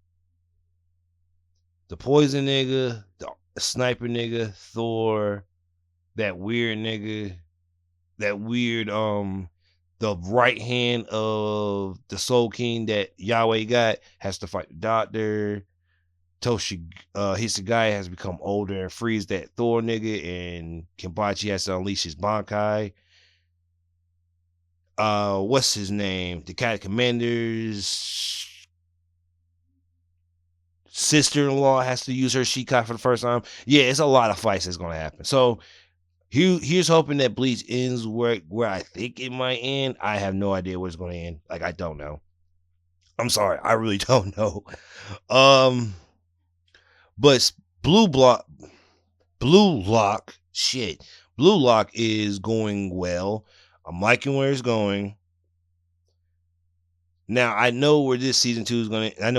The poison nigga, the sniper nigga, Thor, that weird nigga, the right hand of the Soul King that Yahweh got has to fight the doctor. Hisagaya has become older and frees that Thor nigga, and Kenpachi has to unleash his Bankai. What's his name? The Cat Commander's sister-in-law has to use her Shikai for the first time. Yeah, it's a lot of fights that's gonna happen. So here's hoping that Bleach ends where I think it might end. I have no idea where it's gonna end. Like, I don't know. I'm sorry, I really don't know. But Blue Lock is going well. I'm liking where it's going. Now I know where season 2 is going to end.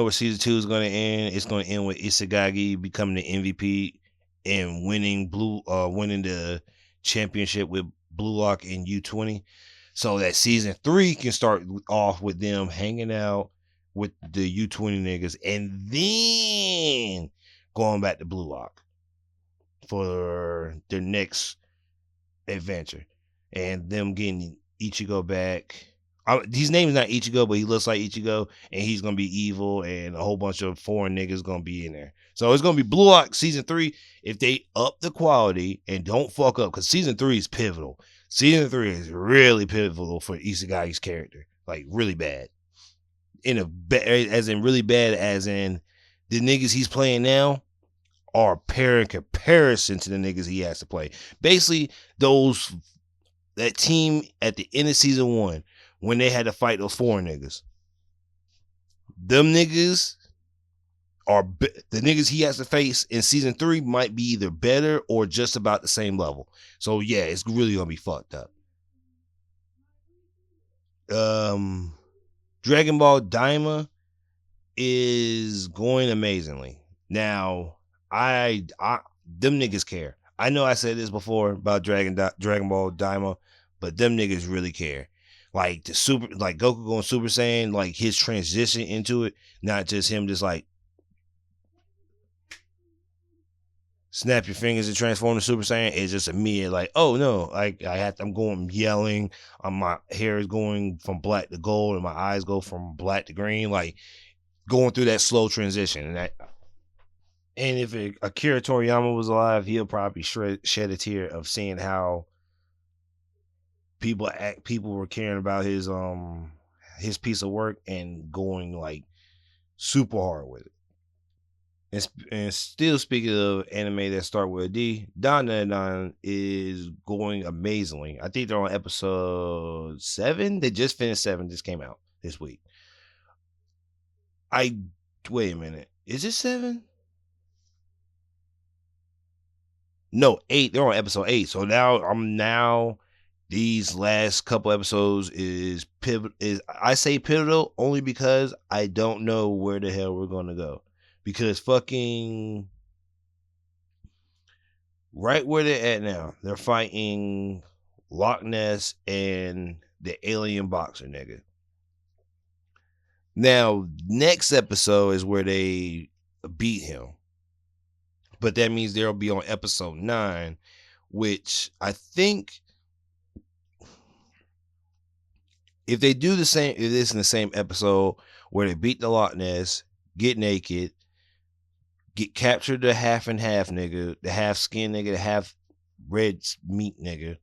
It's going to end with Isagaki becoming the MVP and winning the championship with Blue Lock in U20. So that season 3 can start off with them hanging out with the U20 niggas and then going back to Blue Lock for their next adventure and them getting Ichigo back. His name is not Ichigo, but he looks like Ichigo, and he's gonna be evil, and a whole bunch of foreign niggas gonna be in there. So it's gonna be Blue Lock season 3 if they up the quality and don't fuck up, because season 3 is pivotal. Season 3 is really pivotal for Isagaki's character, like really bad. As in really bad, as in the niggas he's playing now are in comparison to the niggas he has to play. Basically, that team at the end of season 1 when they had to fight those foreign niggas. Them niggas are the niggas he has to face in season 3 might be either better or just about the same level. So yeah, it's really gonna be fucked up. Dragon Ball Daima is going amazingly. Now, them niggas care. I know I said this before about Dragon Ball Daima, but them niggas really care. Like like Goku going Super Saiyan, like his transition into it, not just him just like snap your fingers and transform to Super Saiyan. It's just immediate, like, oh no, like I'm going yelling, my hair is going from black to gold, and my eyes go from black to green, like going through that slow transition. And if Akira Toriyama was alive, he'll probably shed a tear of seeing how people were caring about his piece of work and going like super hard with it. And still speaking of anime that start with a D, Dandadan is going amazingly. I think they're on episode 7. They just finished 7. Just came out this week. Wait a minute. Is it 7? No, 8. They're on episode 8. So now these last couple episodes is I say pivotal only because I don't know where the hell we're gonna go. Because fucking right where they're at now, they're fighting Loch Ness and the alien boxer nigga. Now, next episode is where they beat him. But that means they'll be on episode 9, which I think if they do the same, if it's in the same episode where they beat the Loch Ness, get naked, get captured the half and half nigga, the half skin nigga, the half red meat nigga,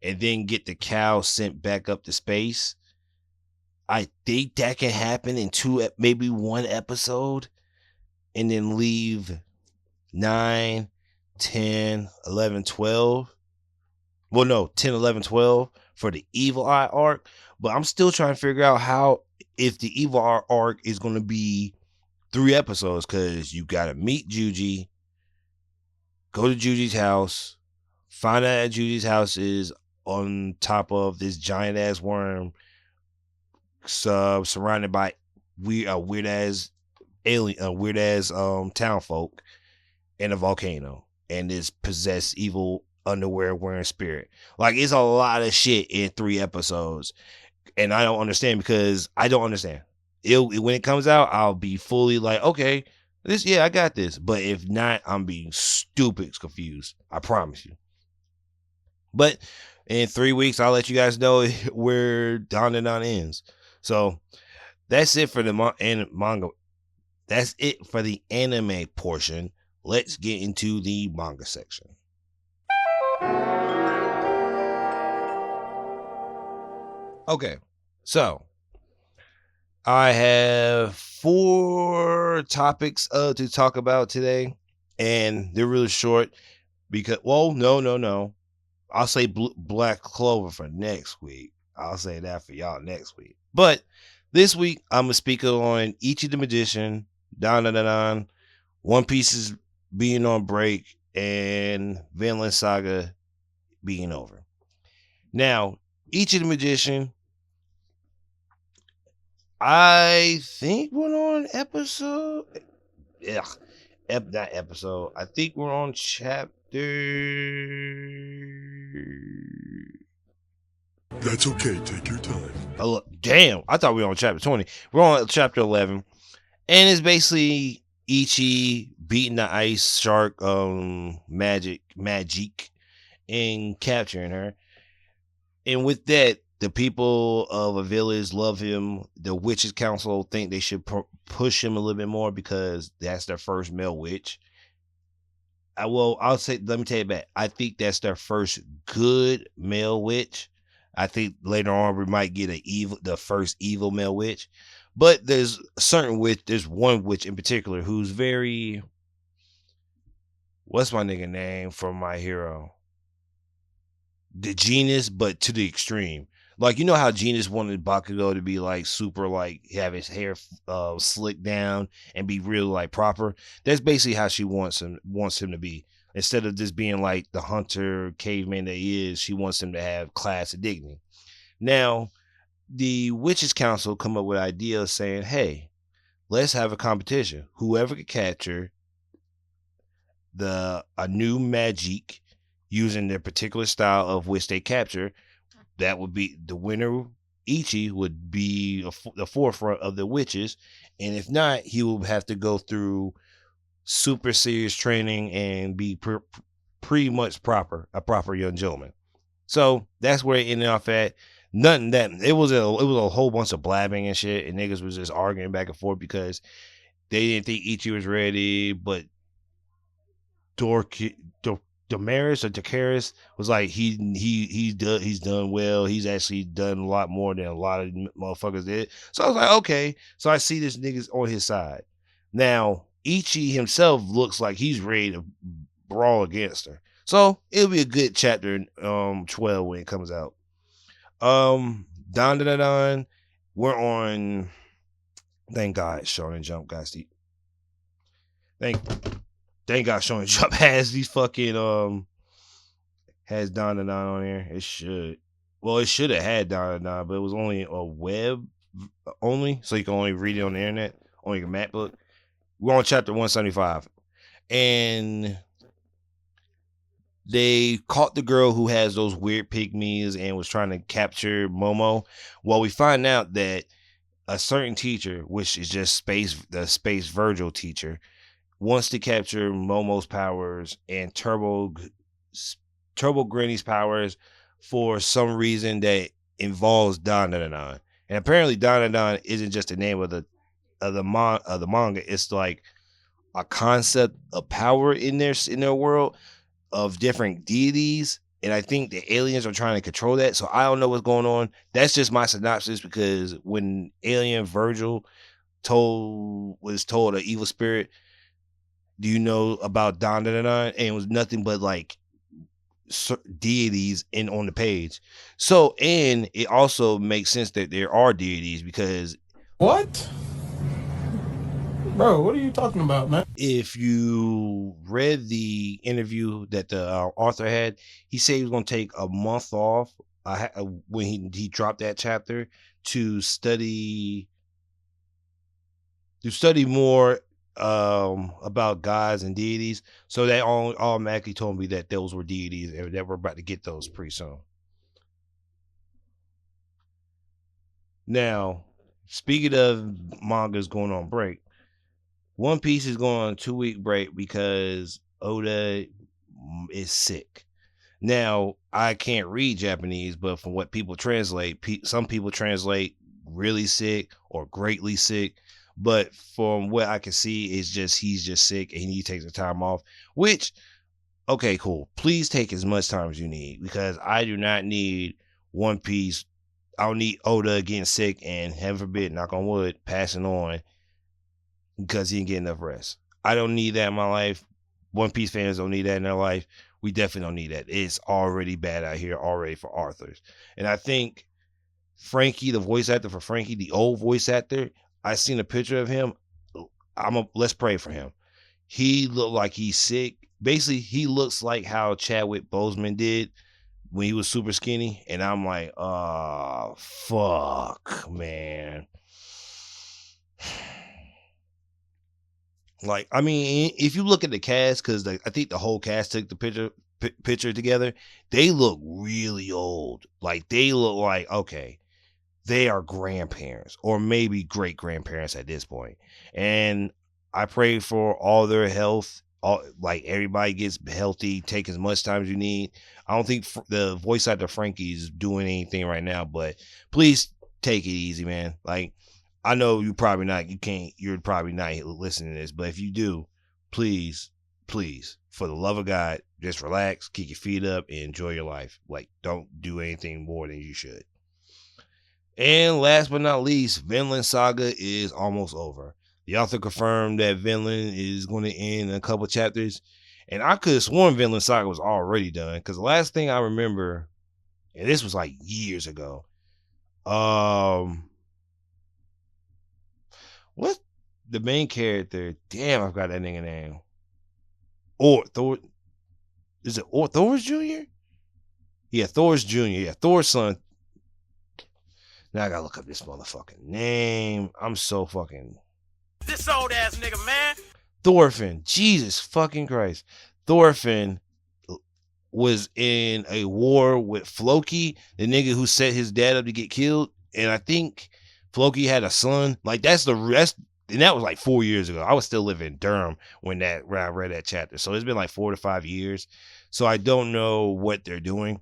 and then get the cow sent back up to space, I think that can happen in maybe one episode, and then leave 9, 10, 11, 12. Well, no, 10, 11, 12 for the Evil Eye arc. But I'm still trying to figure out if the Evil Eye arc is going to be 3 episodes, because you got to meet Juji, go to Juji's house, find out that Juji's house is on top of this giant ass worm, surrounded by weird ass town folk, and a volcano, and this possessed evil underwear wearing spirit. Like, it's a lot of shit in 3 episodes, and I don't understand, because I don't understand. When it comes out, I'll be fully like, okay, I got this. But if not, I'm being stupid confused. I promise you. But in 3 weeks, I'll let you guys know where Dandadan ends. So that's it for the manga. That's it for the anime portion. Let's get into the manga section. Okay, so I have 4 topics to talk about today, and they're really short because, no. I'll say Black Clover for next week. I'll say that for y'all next week. But this week, I'm going to speak on Ichi the Magician, Dandadan, One Piece is being on break, and Vinland Saga being over. Now, Ichi the Magician, I think we're on episode. Not episode. I think we're on chapter. That's okay. Take your time. Damn, I thought we were on chapter 20. We're on chapter 11, and it's basically Ichi beating the ice shark, magic, and capturing her. And with that, the people of a village love him. The witches council think they should push him a little bit more because that's their first male witch. I'll say, let me tell you back. I think that's their first good male witch. I think later on we might get the first evil male witch. But there's one witch in particular who's very, what's my nigga name from My Hero? The genius, but to the extreme. Like, you know how Genius wanted Bakugo to be like super, like have his hair slicked down and be real like proper. That's basically how she wants him to be. Instead of just being like the hunter caveman that he is, she wants him to have class and dignity. Now, the Witches Council come up with ideas saying, hey, let's have a competition. Whoever can capture a new magic using their particular style of which they capture, that would be the winner. Ichi would be the forefront of the witches, and if not, he will have to go through super serious training and be pretty much a proper young gentleman. So that's where it ended off at. Nothing that it was a whole bunch of blabbing and shit, and niggas was just arguing back and forth because they didn't think Ichi was ready, but Damaris or Dakaris was like, he's done well. He's actually done a lot more than a lot of motherfuckers did. So I was like, okay. So I see this nigga's on his side. Now, Ichi himself looks like he's ready to brawl against her. So it'll be a good chapter 12 when it comes out. Don. We're on. Thank God, Shonen Jump guys. Thank God, Shonen Jump has these fucking has Don on there. It should. Well, it should have had Don, but it was only a web only, so you can only read it on the internet, on your MacBook. We're on chapter 175, and they caught the girl who has those weird pygmies and was trying to capture Momo. Well, we find out that a certain teacher, which is just the Space Virgil teacher, wants to capture Momo's powers and Turbo Granny's powers for some reason that involves Don. And apparently Don isn't just the name of the manga. It's like a concept of power in their world of different deities, and I think the aliens are trying to control that. So I don't know what's going on. That's just my synopsis, because when Alien Virgil was told an evil spirit, do you know about Don? And it was nothing but like deities on the page. So, and it also makes sense that there are deities, because what? Bro, what are you talking about, man? If you read the interview that the author had, he said he was going to take a month off when he dropped that chapter to study more about gods and deities. So that automatically told me that those were deities and that we're about to get those pretty soon. Now, speaking of mangas going on break, One Piece is going on a 2-week break because Oda is sick. Now, I can't read Japanese, but from what people translate, some people translate really sick or greatly sick. But from what I can see, he's just sick and he needs to take some time off. Which, okay, cool. Please take as much time as you need, because I do not need One Piece. I don't need Oda getting sick and, heaven forbid, knock on wood, passing on because he didn't get enough rest. I don't need that in my life. One Piece fans don't need that in their life. We definitely don't need that. It's already bad out here already for authors. And I think Frankie, the voice actor for Frankie, the old voice actor, I seen a picture of him. Let's pray for him. He looked like he's sick. Basically, he looks like how Chadwick Boseman did when he was super skinny. And I'm like, oh, fuck, man. Like, I mean, if you look at the cast, because I think the whole cast took the picture together, they look really old. Like, they look like, okay, they are grandparents or maybe great grandparents at this point. And I pray for all their health. Like, everybody gets healthy, take as much time as you need. I don't think the voice actor Frankie is doing anything right now, but please take it easy, man. Like, I know you're probably not listening to this, but if you do, please, for the love of God, just relax, keep your feet up, and enjoy your life. Like, don't do anything more than you should. And last but not least, Vinland Saga is almost over. The author confirmed that Vinland is going to end in a couple chapters, and I could have sworn Vinland Saga was already done, because the last thing I remember, and this was like years ago, what the main character? Damn, I've got that nigga name. Or Thor? Is it Thor's Jr.? Yeah, Thor's Jr. Yeah, Thor's son. Now I gotta look up this motherfucking name. I'm so fucking. This old ass nigga, man. Thorfinn. Jesus fucking Christ. Thorfinn was in a war with Floki, the nigga who set his dad up to get killed, and I think Floki had a son. Like, that's the rest, and that was like 4 years ago. I was still living in Durham when I read that chapter, so it's been like 4 to 5 years. So I don't know what they're doing,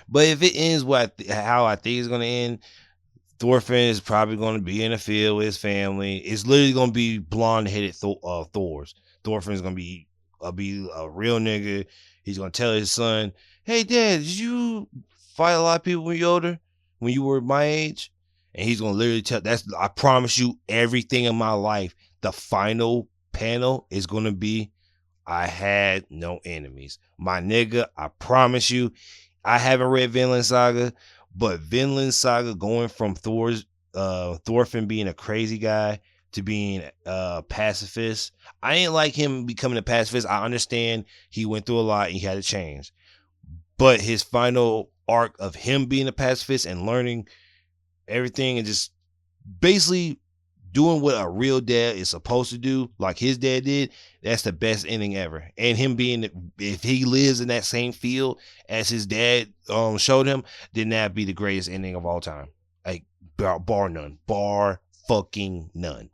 but if it ends how I think it's gonna end, Thorfinn is probably going to be in the field with his family. It's literally going to be blonde-headed Thors. Thorfinn's going to be a real nigga. He's going to tell his son, hey, Dad, did you fight a lot of people when you were older? When you were my age? And he's going to literally tell, I promise you, everything in my life, the final panel is going to be, I had no enemies. My nigga, I promise you, I haven't read Vinland Saga, but Vinland Saga going from Thorfinn being a crazy guy to being a pacifist. I ain't like him becoming a pacifist. I understand he went through a lot and he had to change. But his final arc of him being a pacifist and learning everything and just basically doing what a real dad is supposed to do, like his dad did, that's the best ending ever. And him being, if he lives in that same field as his dad showed him, then that'd be the greatest ending of all time. Like, bar none. Bar fucking none.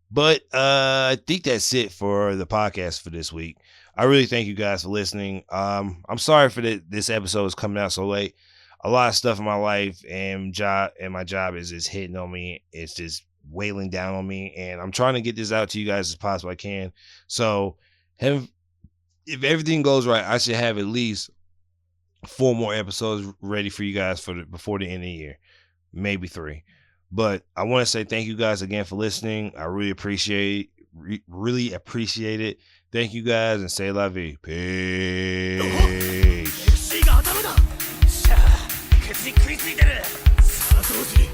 But I think that's it for the podcast for this week. I really thank you guys for listening. I'm sorry for this episode is coming out so late. A lot of stuff in my life and my job is just hitting on me. It's just wailing down on me, and I'm trying to get this out to you guys as possible I can. So if everything goes right, I should have at least 4 more episodes ready for you guys before the end of the year, maybe 3. But I want to say thank you guys again for listening. I really appreciate it. Thank you guys, and say la vie. Peace. 口食いついてる。さあどうする？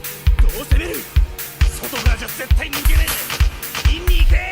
どう攻める？外側じゃ絶対逃げねえ。インに行け！